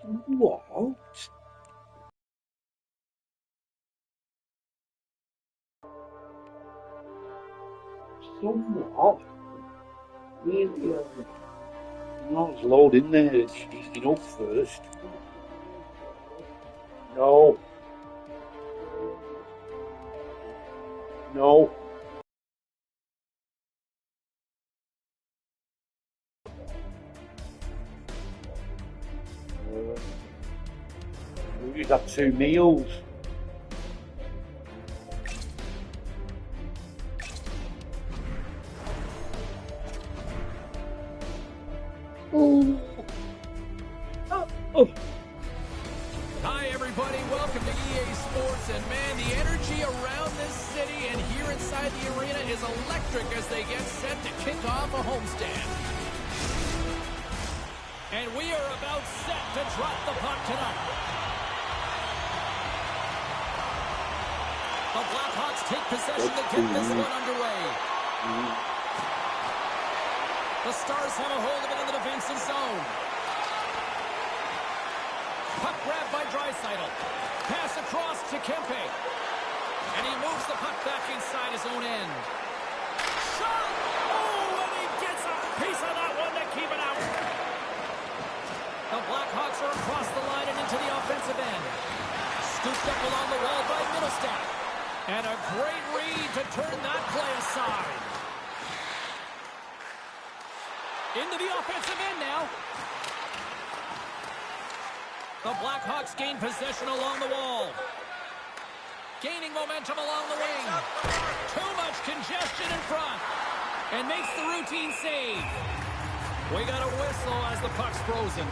What? Somewhat? Really? No, it's loading there. It's heating up first. No. No. We've had 2 meals. Oh. Hi everybody, welcome to EA Sports, and man, the energy around this city and here inside the arena is electric as they get set to kick off a homestand. And we are about set to drop the puck tonight. The Blackhawks take possession to get this one underway. The Stars have a hold of it in the defensive zone. Puck grabbed by Draisaitl. Pass across to Kempe. And he moves the puck back inside his own end. Shot! Oh, and he gets a piece of that one to keep it out. The Blackhawks are across the line and into the offensive end. Scooped up along the wall by Middlestat. And a great read to turn that play aside. Into the offensive end now. The Blackhawks gain possession along the wall. Gaining momentum along the wing. Too much congestion in front. And makes the routine save. We got a whistle as the puck's frozen.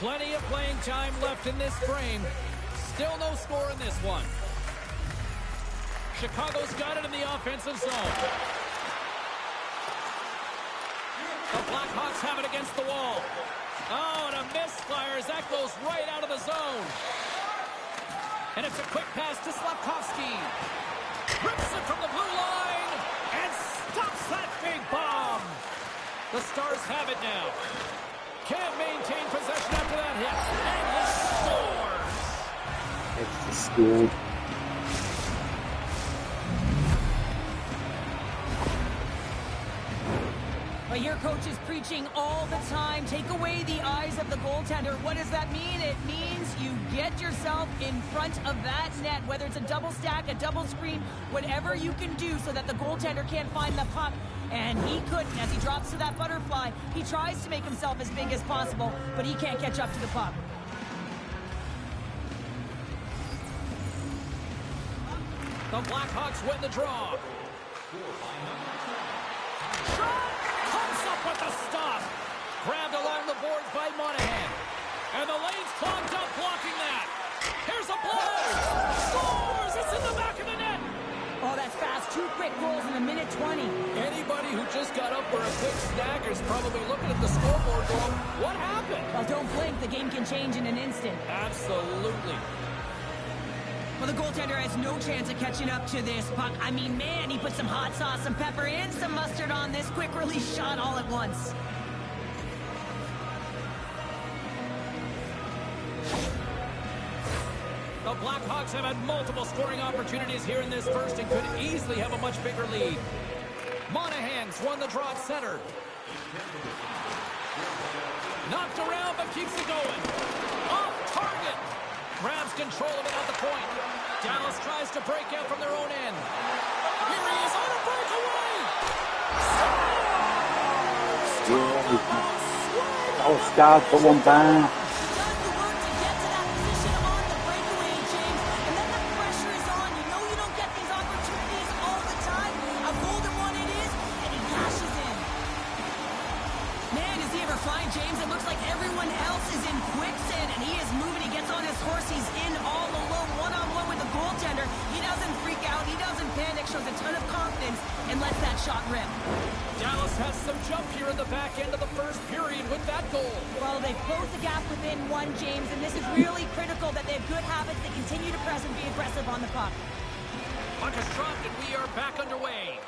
Plenty of playing time left in this frame. Still no score in this one. Chicago's got it in the offensive zone. The Blackhawks have it against the wall. Oh, and a misfire as that goes right out of the zone. And it's a quick pass to Slafkovsky. Rips it from the blue line and stops that big bomb. The Stars have it now. Can't maintain possession after that hit. And he scores. It's scored. But your coach is preaching all the time. Take away the eyes of the goaltender. What does that mean? It means you get yourself in front of that net, whether it's a double stack, a double screen, whatever you can do so that the goaltender can't find the puck. And he couldn't. As he drops to that butterfly, he tries to make himself as big as possible, but he can't catch up to the puck. The Blackhawks win the draw. Shot! Comes up with the stop. Grabbed along the boards by Monahan. And the lane's clogged up blocking that. Here's a blow. Scores! It's in the back of the net. Oh, that's fast. 2 quick goals in a minute 20. Anybody who just got up for a quick snack is probably looking at the scoreboard going, what happened? Well, don't blink. The game can change in an instant. Absolutely. Well, the goaltender has no chance of catching up to this puck. I mean, man, he put some hot sauce, some pepper, and some mustard on this quick release shot all at once. The Blackhawks have had multiple scoring opportunities here in this first and could easily have a much bigger lead. Monahan's won the draw at center. Knocked around, but keeps it going. Off target. Grabs control of it at the point. Dallas tries to break out from their own end. Here he is on a breakaway. That was scarred for one down. Shows a ton of confidence and lets that shot rip. Dallas has some jump here in the back end of the first period with that goal. Well, they've closed the gap within one, James, and this is really critical that they have good habits that continue to press and be aggressive on the puck. Puck is dropped and we are back underway.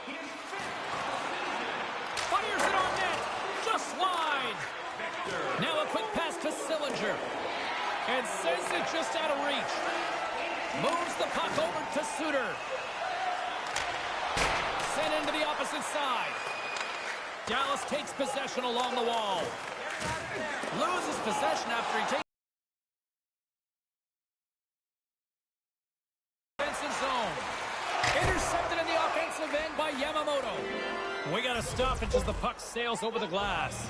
Fires it on net. Just wide. Suter. Sent into the opposite side. Dallas takes possession along the wall. Loses possession after he takes defensive zone. Intercepted in the offensive end by Yamamoto. We got a stoppage as the puck sails over the glass.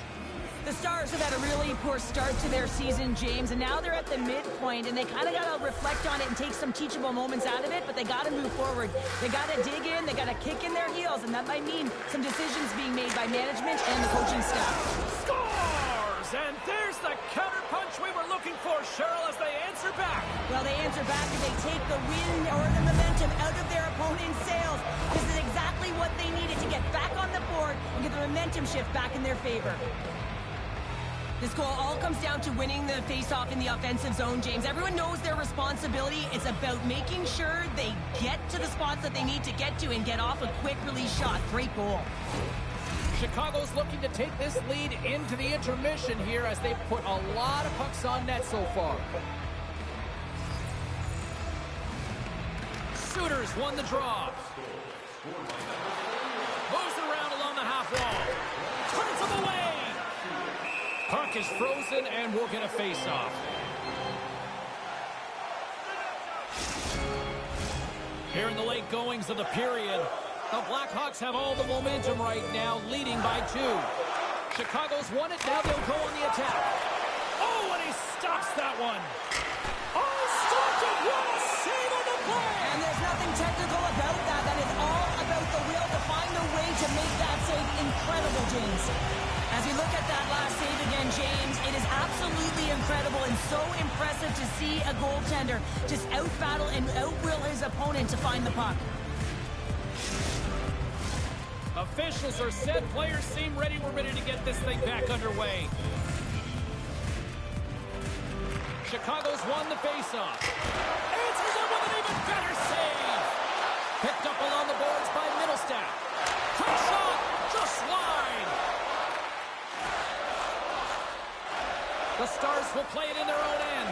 The Stars have had a really poor start to their season, James, and now they're at the midpoint, and they kind of got to reflect on it and take some teachable moments out of it, but they got to move forward. They got to dig in, they got to kick in their heels, and that might mean some decisions being made by management and the coaching staff. Scores! And there's the counterpunch we were looking for, Cheryl, as they answer back. Well, they answer back and they take the wind or the momentum out of their opponent's sails. This is exactly what they needed to get back on the board and get the momentum shift back in their favor. This goal all comes down to winning the face-off in the offensive zone, James. Everyone knows their responsibility. It's about making sure they get to the spots that they need to get to and get off a quick release shot. Great goal. Chicago's looking to take this lead into the intermission here as they've put a lot of pucks on net so far. Suter's won the draw. Moves it around along the half wall. Turns him away. Puck is frozen and we'll get a face-off. Here in the late goings of the period, the Blackhawks have all the momentum right now, leading by 2. Chicago's won it, now they'll go on the attack. Oh, and he stops that one. Oh, stopped it, what a save on the play! And there's nothing technical about that. That is all about the will to find a way to make that save incredible, James. As we look at that last save again, James, it is absolutely incredible and so impressive to see a goaltender just out-battle and out-will his opponent to find the puck. Officials are set. Players seem ready. We're ready to get this thing back underway. Chicago's won the faceoff. Answers it with an even better save. Picked up along the boards by Middlestat. Quick shot, just wide. The Stars will play it in their own end.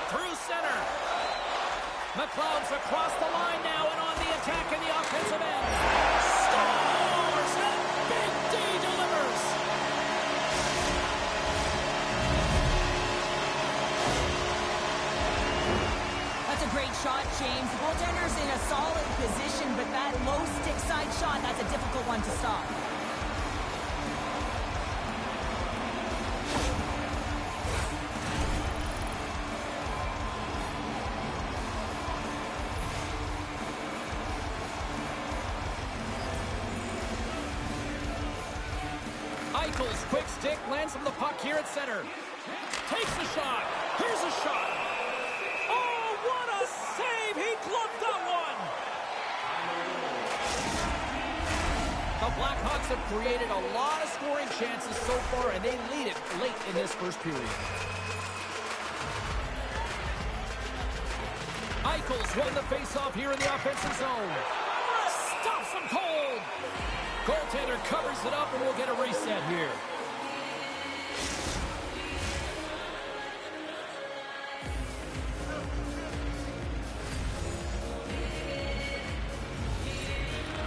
Through center. McLeod's across the line now and on the attack in the offensive end. Scores! And Big D delivers. That's a great shot, James. The goaltender's in a solid position, but that low stick side shot, that's a difficult one to stop. Eichel's quick stick lands him the puck here at center. Takes the shot. Here's a shot. Oh, what a save! He gloved that one. The Blackhawks have created a lot of scoring chances so far, and they lead it late in this first period. Eichel's won the faceoff here in the offensive zone. Stops him cold. Goaltender covers it up, and we'll get a reset here.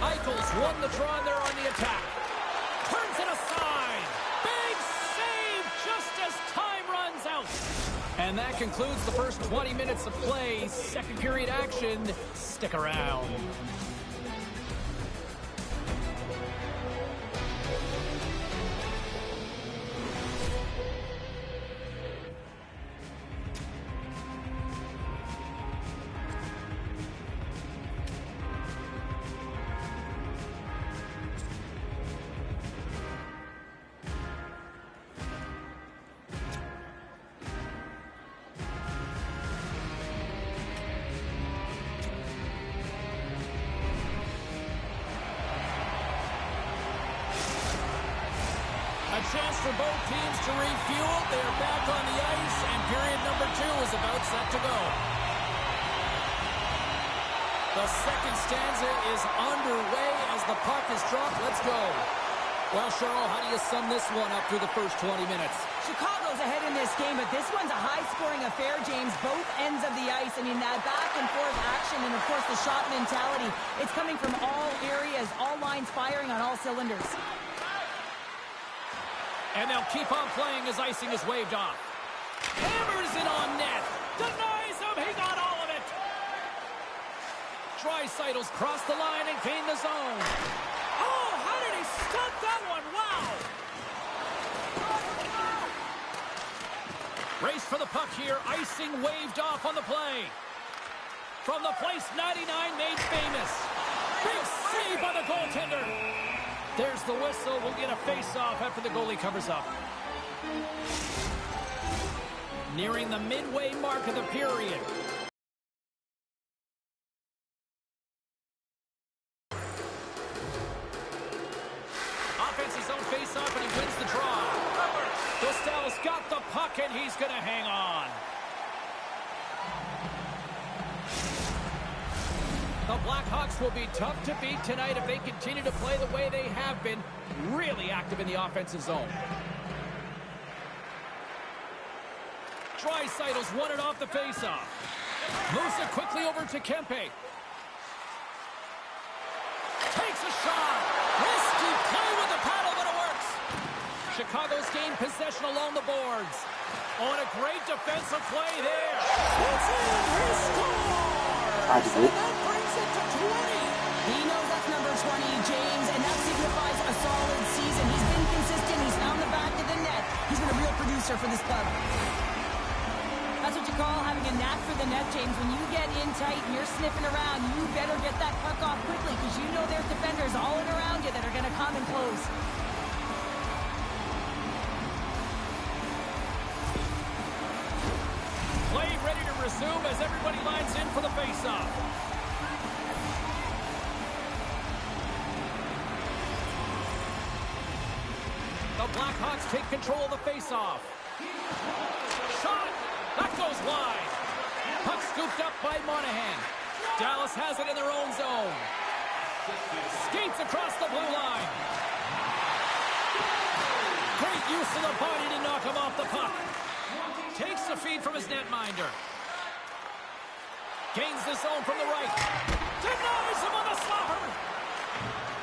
Eichel's won the draw, and they're on the attack. Turns it aside. Big save just as time runs out. And that concludes the first 20 minutes of play. Second period action. Stick around. A chance for both teams to refuel. They are back on the ice, and period number 2 is about set to go. The second stanza is underway as the puck is dropped. Let's go. Well, Cheryl, how do you sum this one up through the first 20 minutes? Chicago's ahead in this game, but this one's a high-scoring affair, James. Both ends of the ice. I mean, that back-and-forth action and, of course, the shot mentality. It's coming from all areas, all lines firing on all cylinders. And they'll keep on playing as icing is waved off. Hammers it on net. Denies him. He got all of it. Draisaitl's crossed the line and gained the zone. Oh, how did he stop that one? Wow. Race for the puck here. Icing waved off on the play. From the place 99 made famous. Big save by the goaltender. There's the whistle. We'll get a face-off after the goalie covers up. Nearing the midway mark of the period. Offensive zone face-off, and he wins the draw. Dostal's got the puck, and he's going to hang on. The Blackhawks will be tough to beat tonight if they continue to play the way they have been, really active in the offensive zone. Draisaitl's won it off the faceoff. Moves it quickly over to Kempe. Takes a shot. Risky play with the paddle, but it works. Chicago's gained possession along the boards. On a great defensive play there. It's in. He scores. And that brings it to 20. He knows that's number 20, James, and that signifies a solid season. He's been consistent. He's found the back of the net. He's been a real producer for this club. That's what you call having a knack for the net, James. When you get in tight and you're sniffing around, you better get that puck off quickly because you know there's defenders all in around you that are going to come and close. Play ready to resume as everybody lines in for the faceoff. The Blackhawks take control of the faceoff. Shot! That goes wide. Puck scooped up by Monahan. Dallas has it in their own zone. Skates across the blue line. Great use of the body to knock him off the puck. Takes the feed from his netminder. Gains the zone from the right. Denies him on the slapper.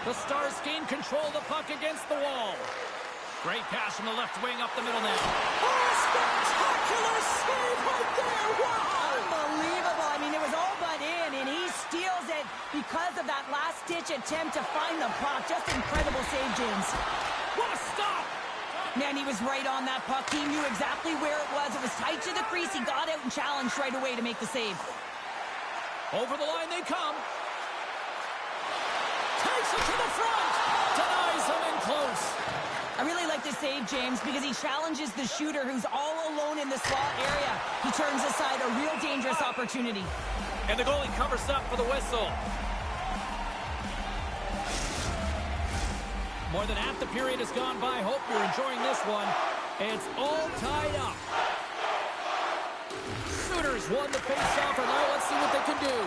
The Stars gain control of the puck against the wall. Great pass from the left wing up the middle now. Oh, spectacular save right there. Wow. Unbelievable. I mean, it was all but in, and he steals it because of that last-ditch attempt to find the puck. Just incredible save, James. What a stop. Man, he was right on that puck. He knew exactly where it was. It was tight to the crease. He got out and challenged right away to make the save. Over the line they come. Takes it to the front. Denies him in close. I really like this save, James, because he challenges the shooter who's all alone in the slot area. He turns aside a real dangerous opportunity. And the goalie covers up for the whistle. More than half the period has gone by. Hope you're enjoying this one. It's all tied up. Sooners won the faceoff, and now let's see what they can do.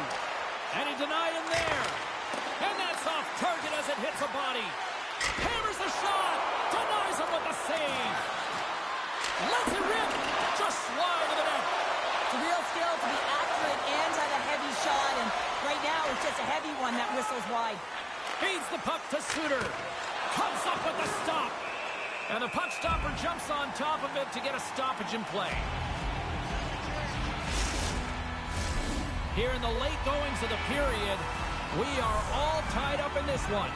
And he denied him there. And that's off target as it hits a body. Hammers the shot. Denies him with the save. Lets it rip. Just wide of the net. It's a real skill to be accurate and have a heavy shot. And right now, it's just a heavy one that whistles wide. Feeds the puck to Suter. Comes up with the stop. And the puck stopper jumps on top of it to get a stoppage in play. Here in the late goings of the period, we are all tied up in this one.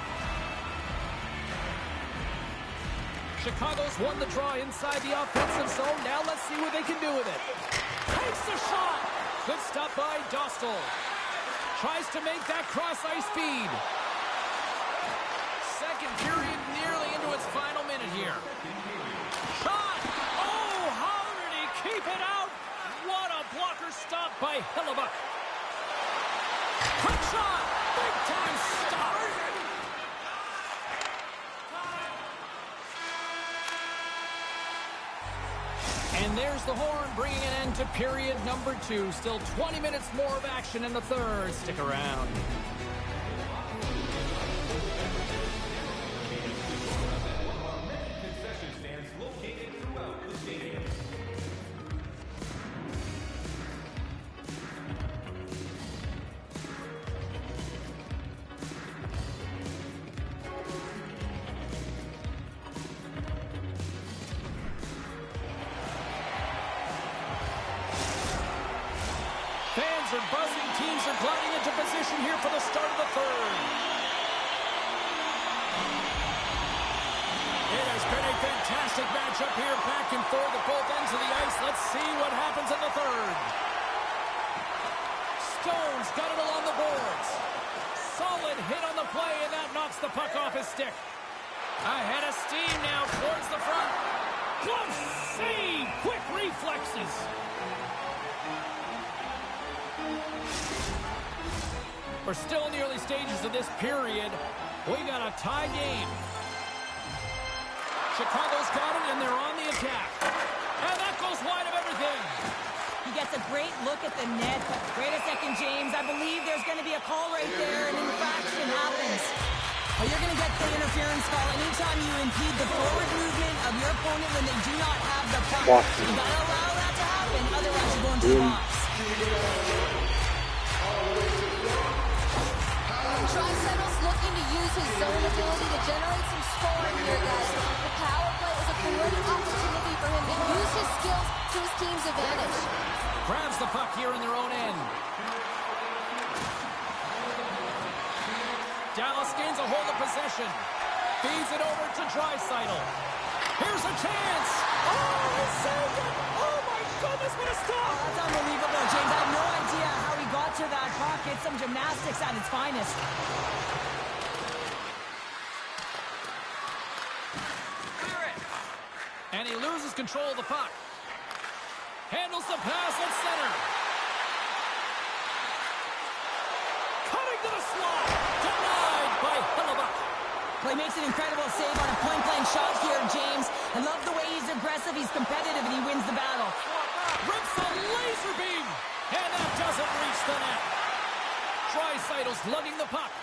Chicago's won the draw inside the offensive zone. Now let's see what they can do with it. Takes the shot. Good stop by Dostal. Tries to make that cross-ice feed. Second period nearly into its final minute here. Shot! Oh, how did he keep it out? What a blocker stop by Hellebuyck. Quick shot! Big time stop! And there's the horn, bringing an end to period number 2. Still 20 minutes more of action in the third. Stick around. are buzzing. Teams are gliding into position here for the start of the third. It has been a fantastic matchup here, back and forth at both ends of the ice. Let's see what happens in the third. Stone's got it along the boards. Solid hit on the play, and that knocks the puck off his stick. Ahead of steam now towards the front. Glove save! Quick reflexes. We're still in the early stages of this period. We got a tie game. Chicago's got it, and they're on the attack. And that goes wide of everything. He gets a great look at the net. Wait a second, James. I believe there's going to be a call right there. An infraction happens. Well, you're going to get the interference call anytime you impede the forward movement of your opponent when they do not have the puck. You got to allow that to happen, otherwise you're going to the box. Tricettle's looking to use his zone ability to generate some scoring here, guys. The power play is a great opportunity for him to use his skills to his team's advantage. Grabs the puck here in their own end. Dallas gains a hold of possession. Feeds it over to Draisaitl. Here's a chance. Oh, he saved it. Oh, my goodness, what a stop. Oh, that's unbelievable, James. I have no idea how he got to that puck. It's some gymnastics at its finest. And he loses control of the puck. Handles the pass at center. Cutting to the slot. Denied by Hellebuck. Well, he makes an incredible save on a point-blank shot here, James. I love the way he's aggressive, he's competitive, and he wins the battle. Rips a laser beam. And that doesn't reach the net. Draisaitl's lugging the puck.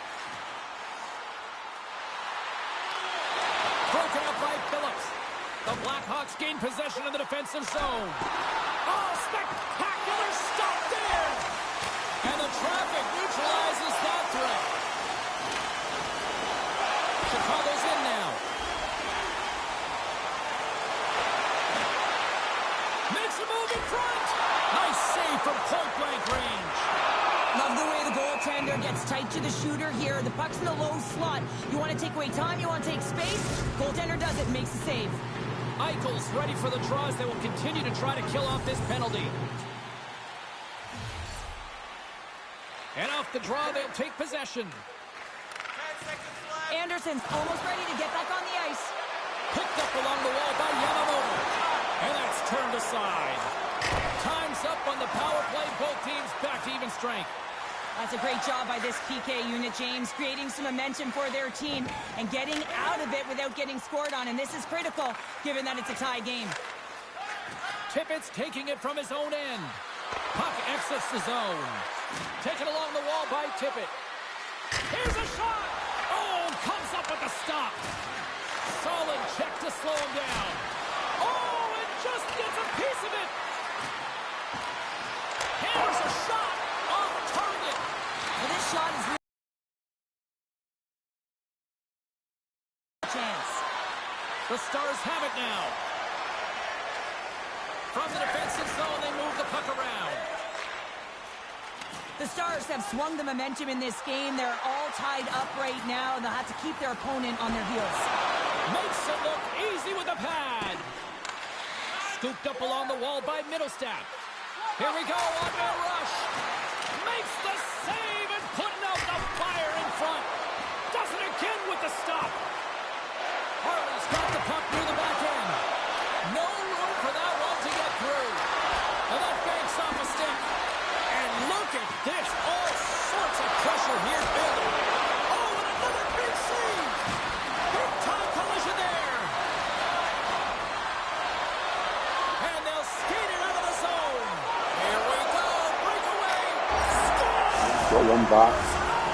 Broken up by Phillips. The Blackhawks gain possession of the defensive zone. Oh, spectacular stop there! And the traffic neutralizes that threat. Chicago's in now. Makes a move in front. Nice save from point-blank range. Love the way the goaltender gets tight to the shooter here. The puck's in the low slot. You want to take away time, you want to take space. Goaltender does it, makes the save. Eichel's ready for the draws. They will continue to try to kill off this penalty. And off the draw, they'll take possession. Anderson's almost ready to get back on the ice. Picked up along the wall by Yamamoto. And that's turned aside. Time's up on the power play. Both teams back to even strength. That's a great job by this PK unit, James, creating some momentum for their team and getting out of it without getting scored on. And this is critical, given that it's a tie game. Tippett's taking it from his own end. Puck exits the zone. Taken along the wall by Tippett. Here's a shot. Oh, comes up with a stop. Solid check to slow him down. Oh, and just gets a piece of it. Here's a shot off target. Well, this shot is really a chance. The Stars have it now. From the defensive zone, they move the puck around. The Stars have swung the momentum in this game. They're all tied up right now, and they'll have to keep their opponent on their heels. Makes it look easy with a pad. Scooped up along the wall by Middlestat. Here we go, on-man rush. Makes the save and putting out the fire in front. Does it again with the stop. Harley's got the puck near the back end. No room for that one to get through. And that banks off a stick. And look at this. All sorts of pressure here building. Oh, and another big save. Big time collision there. And they'll skate it out of the zone. Here we go. Breakaway. Score. Got one back.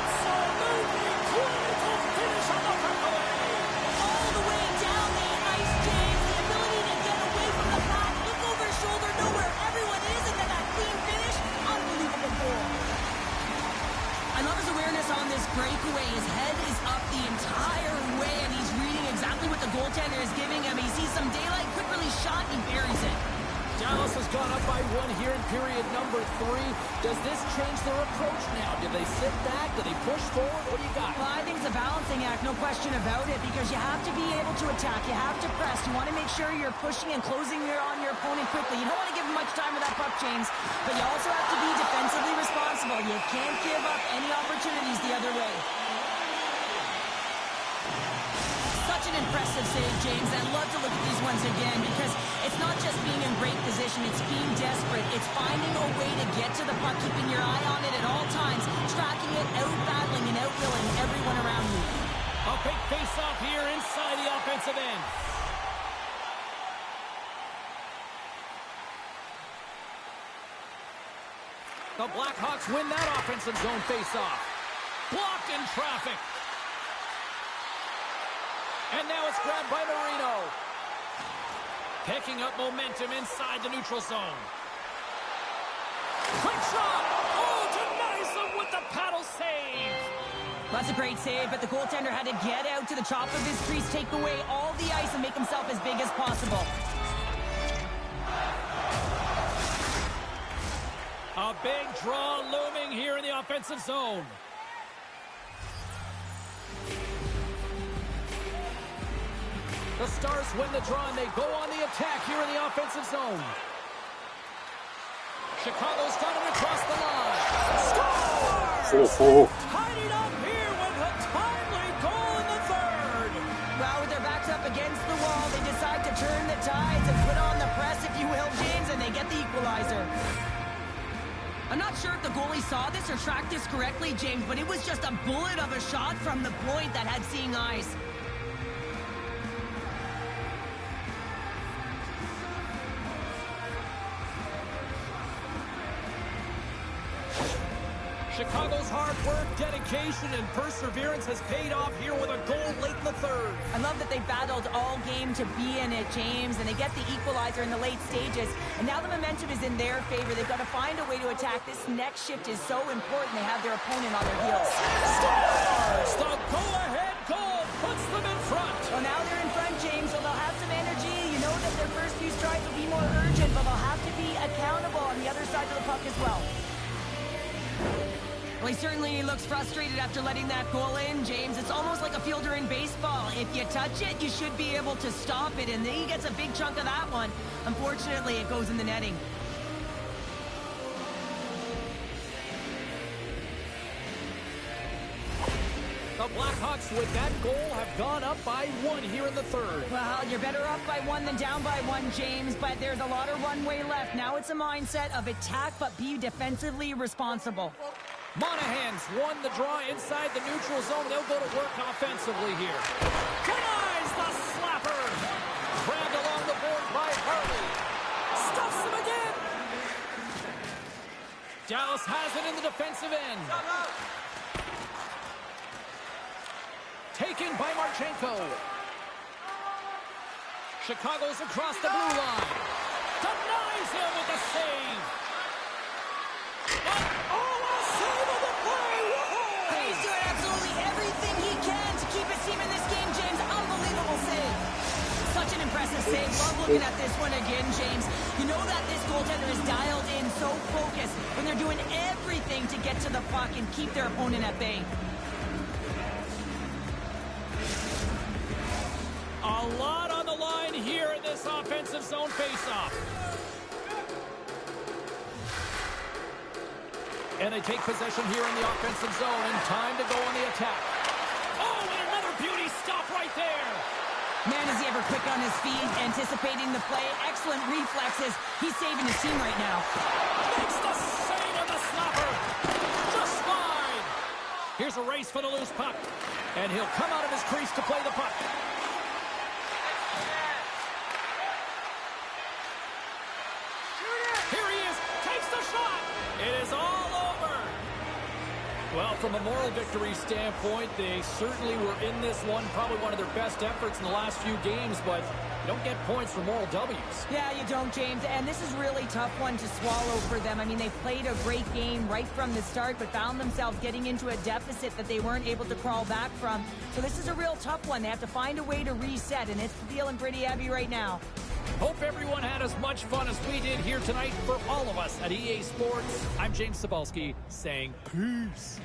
Absolutely critical finish on the breakaway. All the way down the ice, James. The ability to get away from the pack, look over his shoulder, know where everyone is, and then that clean finish. Unbelievable goal. I love his awareness on this breakaway. His head is up the entire way, and he's reading exactly what the goaltender is giving him. He sees some daylight, quick release shot, he buries it. Dallas has gone up by 1 here in period number 3. Does this change their approach now? Do they sit back? Do they push forward? What do you got? Well, I think it's a balancing act, no question about it, because you have to be able to attack. You have to press. You want to make sure you're pushing and closing on your opponent quickly. You don't want to give them much time with that puck, James, but you also have to be defensively responsible. You can't give up any opportunities the other way. Such an impressive save, James. I'd love to look at these ones again because it's not just being in great position, it's being desperate. It's finding a way to get to the puck, keeping your eye on it at all times, tracking it, out-battling and out-willing everyone around you. A big face-off here inside the offensive end. The Blackhawks win that offensive zone face-off. Blocked in traffic. And now it's grabbed by Marino. Picking up momentum inside the neutral zone. Quick shot! Oh, denies him with the paddle save! That's a great save, but the goaltender had to get out to the top of his crease, take away all the ice, and make himself as big as possible. A big draw looming here in the offensive zone. The Stars win the draw, and they go on the attack here in the offensive zone. Chicago's got it across the line. Scores! Tied it up here with a timely goal in the third. Well, with their backs up against the wall, they decide to turn the tides and put on the press, if you will, James, and they get the equalizer. I'm not sure if the goalie saw this or tracked this correctly, James, but it was just a bullet of a shot from the point that had seeing eyes. Chicago's hard work, dedication, and perseverance has paid off here with a goal late in the third. I love that they battled all game to be in it, James, and they get the equalizer in the late stages. And now the momentum is in their favor. They've got to find a way to attack. This next shift is so important. They have their opponent on their heels. Stars! The go-ahead goal puts them in front. Well, now they're in front, James, so they'll have some energy. You know that their first few strides will be more urgent, but they'll have to be accountable on the other side of the puck as well. Well, he certainly looks frustrated after letting that goal in, James. It's almost like a fielder in baseball. If you touch it, you should be able to stop it, and then he gets a big chunk of that one. Unfortunately, it goes in the netting. The Blackhawks, with that goal, have gone up by 1 here in the third. Well, you're better up by 1 than down by 1, James, but there's a lot of runway left. Now it's a mindset of attack, but be defensively responsible. Monahan's won the draw inside the neutral zone. They'll go to work offensively here. Denies the slapper. Grabbed along the board by Harley. Stuffs him again. Dallas has it in the defensive end. Taken by Marchenko. Chicago's across the blue line. Denies him with the save. He's doing absolutely everything he can to keep his team in this game, James. Unbelievable save. Such an impressive save. Love looking at this one again, James. You know that this goaltender is dialed in, so focused, when they're doing everything to get to the puck and keep their opponent at bay. A lot on the line here in this offensive zone faceoff. And they take possession here in the offensive zone, and time to go on the attack. Oh, and another beauty stop right there. Man, is he ever quick on his feet, anticipating the play. Excellent reflexes. He's saving his team right now. Makes the save of the slapper. Just fine. Here's a race for the loose puck. And he'll come out of his crease to play the puck. Here he is. Takes the shot. It is all over. Well, from a moral victory standpoint, they certainly were in this one. Probably one of their best efforts in the last few games, but you don't get points for moral W's. Yeah, you don't, James. And this is a really tough one to swallow for them. I mean, they played a great game right from the start, but found themselves getting into a deficit that they weren't able to crawl back from. So this is a real tough one. They have to find a way to reset, and it's feeling pretty heavy right now. Hope everyone had as much fun as we did here tonight. For all of us at EA Sports, I'm James Cebulski saying peace.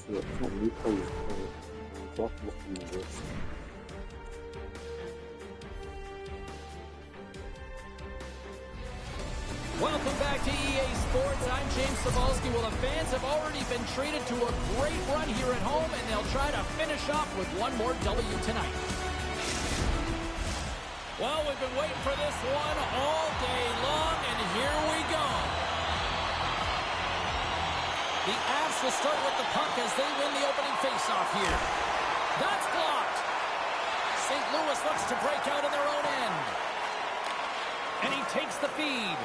It's not Newcastle, it's off looking at this. Welcome back to EA Sports. I'm James Cebulski. Well, the fans have already been treated to a great run here at home, and they'll try to finish off with one more W tonight. Well, we've been waiting for this one all day long, and here we go. The Avs will start with the puck as they win the opening faceoff here. That's blocked. St. Louis looks to break out in their own end. And he takes the feed.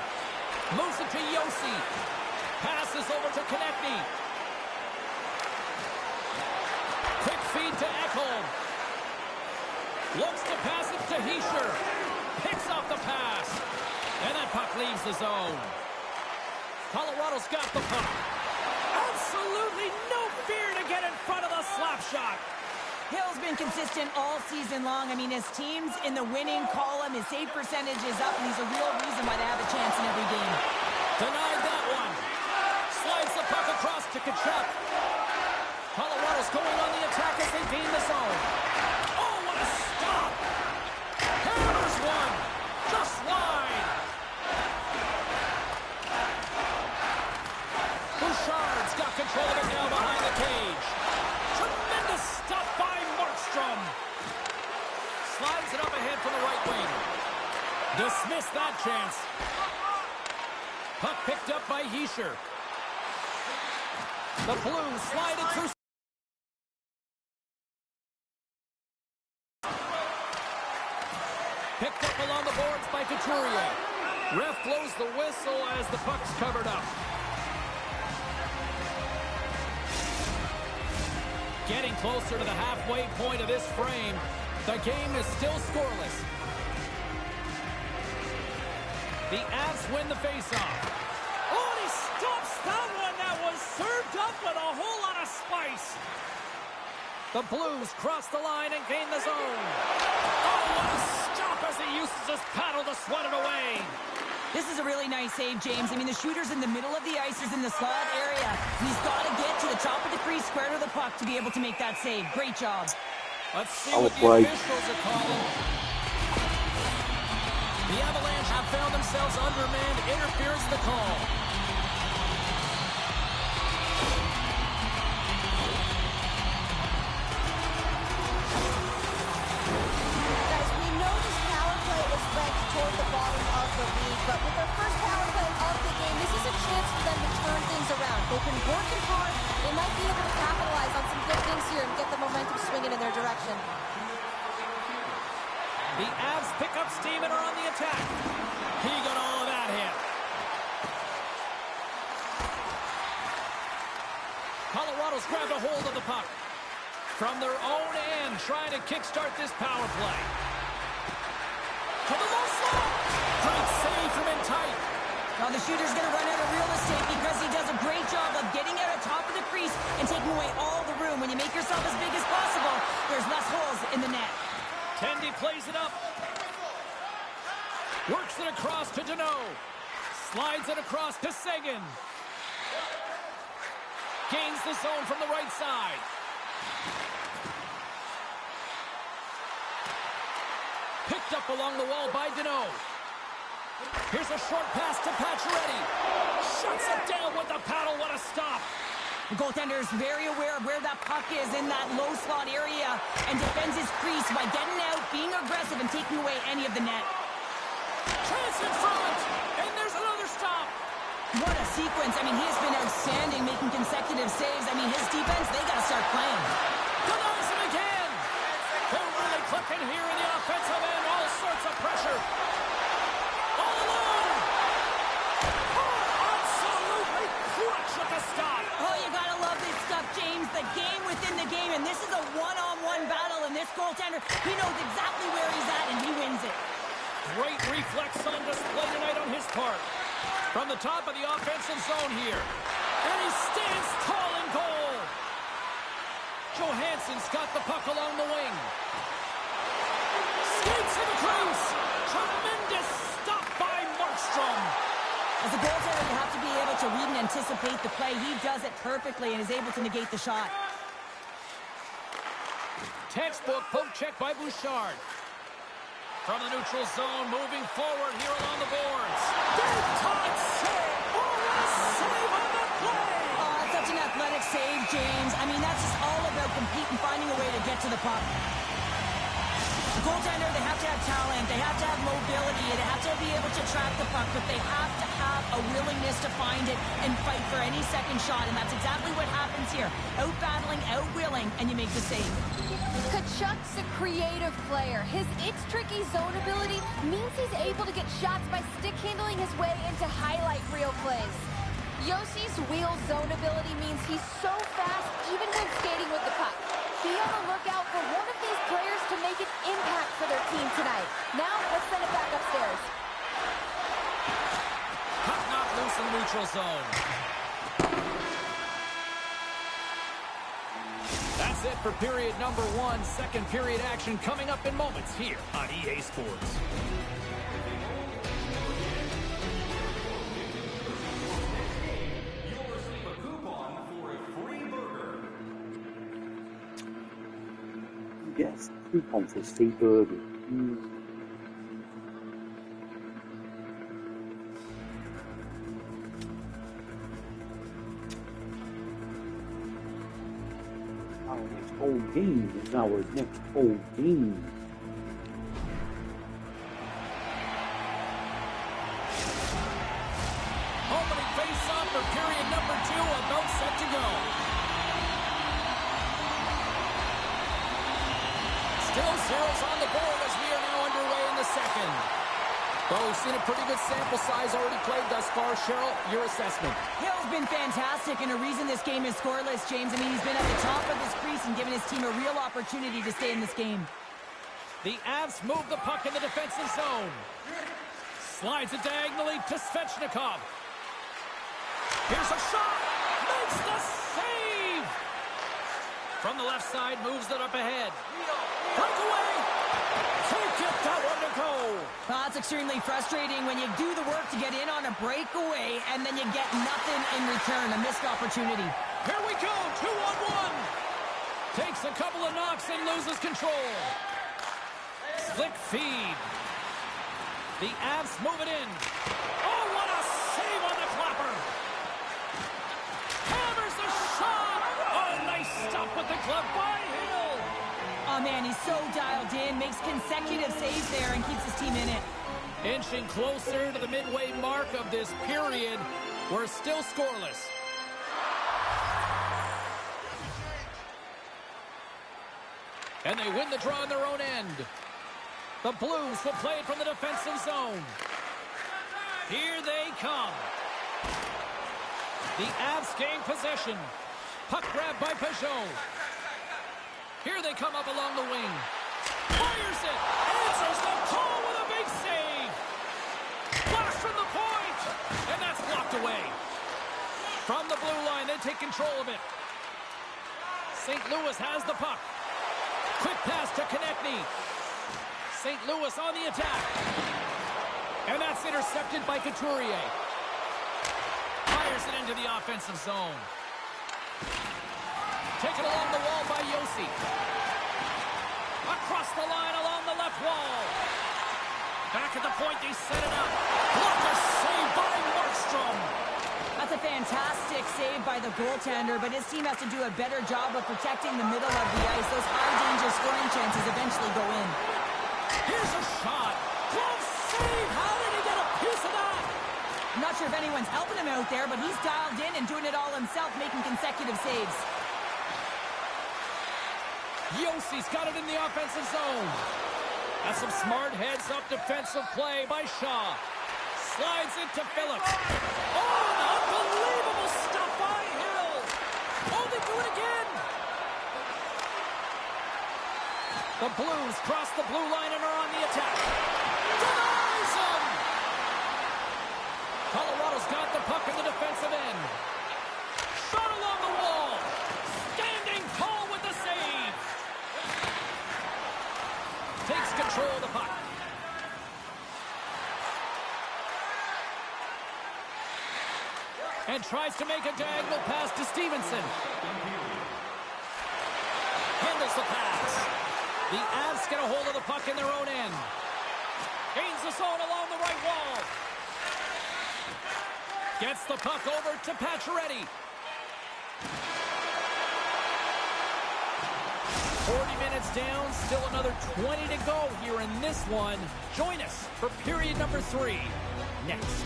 Moves it to Yossi. Passes over to Konechny. Quick feed to Ekholm. Looks to pass it to Hischier. Picks off the pass. And that puck leaves the zone. Colorado's got the puck. Absolutely no fear to get in front of the slap shot. Hill's been consistent all season long. I mean, his team's in the winning column. His save percentage is up, and he's a real reason why they have a chance in every game. Denied that one. Slides the puck across to Kachuk. Colorado's going on the attack as they gain the zone. Oh, what a stop! Hammers one. Just wide. Bouchard's got control of it now behind the cage. Tremendous stuff by Markstrom. Slides it up ahead from the right wing. Dismiss that chance. Puck picked up by Hischier. The Blues slide it through. Picked up along the boards by Couturier. Ref blows the whistle as the puck's covered up. Getting closer to the halfway point of this frame. The game is still scoreless. The Avs win the faceoff. Oh, and he stops that one that was served up with a whole lot of spice. The Blues cross the line and gain the zone. Oh, what a stop as he uses his paddle to sweat it away. This is a really nice save, James. I mean, the shooter's in the middle of the ice, is in the slot area. He's got to get to the top of the crease, square to the puck to be able to make that save. Great job. Let's see what the officials are calling. The Avalanche have found themselves undermanned. Interference the call. Guys, we know this power play is ranked toward the bottom of the league, but with their first power play of the game, this is a chance for them to turn things around. They've been working hard. They might be able to capitalize on some good things here and get the momentum swinging in their direction. The Avs pick up steam and are on the attack. He got all of that hit. Colorado's grabbed a hold of the puck. From their own end, trying to kickstart this power play. To the low slot. Great save from in tight. Well, the shooter's going to run out of real estate because he does a great job of getting out on top of the crease and taking away all the room. When you make yourself as big as possible, there's less holes in the net. Tendy plays it up. Works it across to Deneau. Slides it across to Seguin. Gains the zone from the right side. Picked up along the wall by Deneau. Here's a short pass to Pacioretty. Shuts it down with the paddle. What a stop. The goaltender is very aware of where that puck is in that low slot area and defends his crease by getting out, being aggressive, and taking away any of the net. Chance in front, and there's another stop. What a sequence. I mean, he has been outstanding, making consecutive saves. I mean, his defense, they got to start playing. Denies it again. They're really clicking here in the offensive end. All sorts of pressure. All alone. Oh, absolutely clutch at the stop. Oh, you got to love this stuff, James. The game within the game, and this is a one-on-one battle, and this goaltender, he knows exactly where he's at, and he wins it. Great reflex on display tonight on his part. From the top of the offensive zone here. And he stands tall in goal. Johansson's got the puck along the wing. Skates in the crease. Tremendous stop by Markstrom. As a goaltender, you have to be able to read and anticipate the play. He does it perfectly and is able to negate the shot. Textbook poke check by Bouchard. From the neutral zone, moving forward here along the boards. Big time save! Oh, what a save on the play! Oh, such an athletic save, James. I mean, that's just all about competing, finding a way to get to the puck. The goaltender, they have to have talent, they have to have mobility, they have to be able to track the puck, but they have to have a willingness to find it and fight for any second shot, and that's exactly what happens here. Out-battling, out-willing, and you make the save. Tkachuk's a creative player. His It's Tricky zone ability means he's able to get shots by stick handling his way into highlight reel plays. Yossi's wheel zone ability means he's so fast even when skating with the puck. Be on the lookout for one of these players to make an impact for their team tonight. Now, let's send it back upstairs. Puck knocked loose in the neutral zone. That's it for period number 1. Second period action coming up in moments here on EA Sports. You'll receive a coupon for a free burger. Yes, coupon for free burger. Our next whole game is our next whole game. Opening face-off for period number 2, about set to go. Still zeros on the board as we are now underway in the second. Well, we've seen a pretty good sample size already played thus far. Cheryl, your assessment. Hill's been fantastic, and a reason this game is scoreless, James. I mean, he's been at the top of his crease and given his team a real opportunity to stay in this game. The Avs move the puck in the defensive zone. Slides it diagonally to Svechnikov. Here's a shot. Makes the save. From the left side, moves it up ahead. Breakaway. Can't get that one to go. Well, that's extremely frustrating when you do the work to get in on a breakaway and then you get nothing in return, a missed opportunity. Here we go, 2-on-1. Takes a couple of knocks and loses control. Slick feed. The Avs move it in. Oh, what a save on the clapper. Hammers the shot. Oh, nice stop with the glove by Hill. Oh, man, he's so dialed in, makes consecutive saves there and keeps his team in it. Inching closer to the midway mark of this period. We're still scoreless. And they win the draw in their own end. The Blues will play it from the defensive zone. Here they come. The Avs gain possession. Puck grab by Peugeot. Here they come up along the wing. Fires it. Answers the call with a big save. Flash from the point. And that's blocked away. From the blue line, they take control of it. St. Louis has the puck. Quick pass to Konechny. St. Louis on the attack. And that's intercepted by Couturier. Fires Fires it into the offensive zone. Taken along the wall by Yossi. Across the line along the left wall. Back at the point, they set it up. Blocker save by Markstrom. That's a fantastic save by the goaltender, but his team has to do a better job of protecting the middle of the ice. Those high-danger scoring chances eventually go in. Here's a shot. Glove save. How did he get a piece of that? I'm not sure if anyone's helping him out there, but he's dialed in and doing it all himself, making consecutive saves. Yossi's got it in the offensive zone. That's some smart heads-up defensive play by Shaw. Slides into Phillips. Oh, unbelievable stuff by Hill. Oh, they do it again. The Blues cross the blue line and are on the attack. Denies him. Colorado's got the puck in the defensive end. Shot along the wall. Standing tall with the save. Takes control of the puck. And tries to make a diagonal pass to Stevenson. Handles the pass. The Avs get a hold of the puck in their own end. Gains the zone along the right wall. Gets the puck over to Pacioretty. 40 minutes down, still another 20 to go here in this one. Join us for period number 3 next.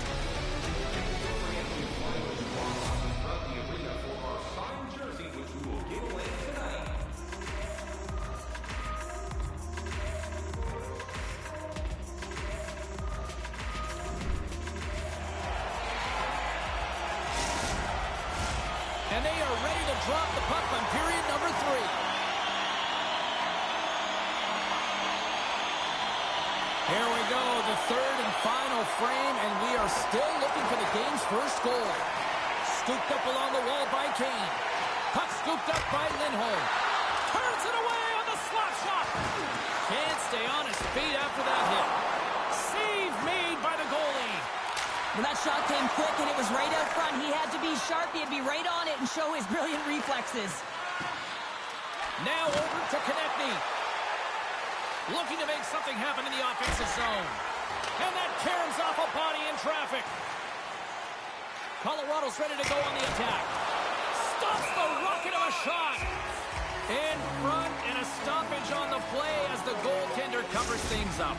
And they are ready to drop the puck on period number 3. Here we go, the third and final frame, and we are still looking for the game's first goal. Scooped up along the wall by Kane. Puck scooped up by Lindholm. Turns it away on the slap shot. Can't stay on his feet after that hit. Save made by the goalie. Well, that shot came quick, and it was right out front. He had to be sharp. He had to be right on it and show his brilliant reflexes. Now over to Konechny. Looking to make something happen in the offensive zone. And that caroms off a body in traffic. Colorado's ready to go on the attack. Stops the rocket of a shot. In front, and a stoppage on the play as the goaltender covers things up.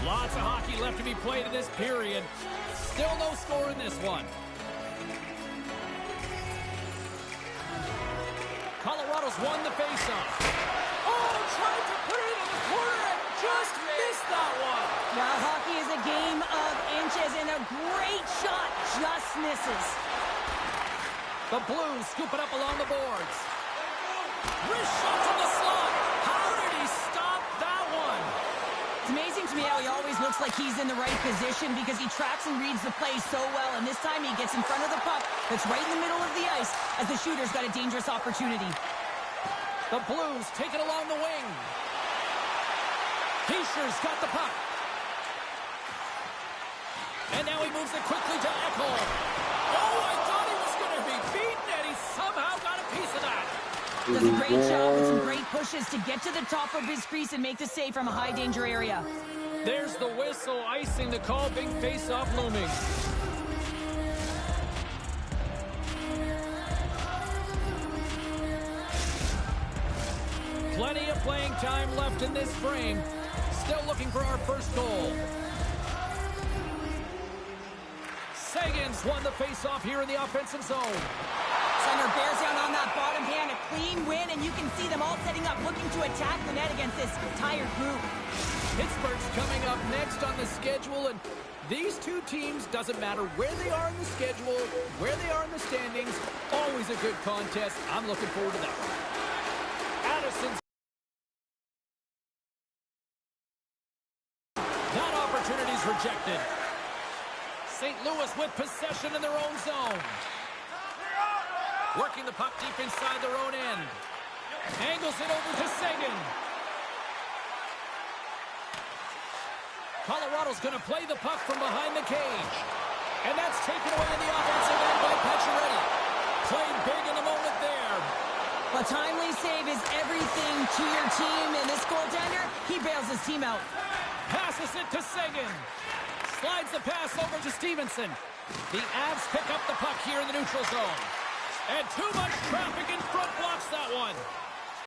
Lots of hockey left to be played in this period. Still no score in this one. Colorado's won the faceoff. Oh, tried to put it in the corner and just missed that one. Now, hockey is a game of inches, and a great shot just misses. The Blues scoop it up along the boards. Wrist shot from the slot. How did he stop that one? It's amazing to me how he always looks like he's in the right position because he tracks and reads the play so well, and this time he gets in front of the puck that's right in the middle of the ice as the shooter's got a dangerous opportunity. The Blues take it along the wing. Heischer's got the puck. And now he moves it quickly to Ekholm. Oh, I thought he was going to be beaten, and he somehow got a piece of that. Does a great job with some great pushes to get to the top of his crease and make the save from a high-danger area. There's the whistle, icing the call, big face-off looming. Plenty of playing time left in this frame. Still looking for our first goal. Sagan's won the face-off here in the offensive zone. Center bears down on that bottom hand, a clean win, and you can see them all setting up, looking to attack the net against this tired group. Pittsburgh's coming up next on the schedule, and these two teams, doesn't matter where they are in the schedule, where they are in the standings, always a good contest. I'm looking forward to that one. Addison's that opportunity's rejected. St. Louis with possession in their own zone. Working the puck deep inside their own end. Angles it over to Sagan. Colorado's going to play the puck from behind the cage. And that's taken away in the offensive end by Pacioretty. Played big in the moment there. A timely save is everything to your team, and this goaltender, he bails his team out. Passes it to Seguin. Slides the pass over to Stevenson. The Avs pick up the puck here in the neutral zone. And too much traffic in front blocks that one.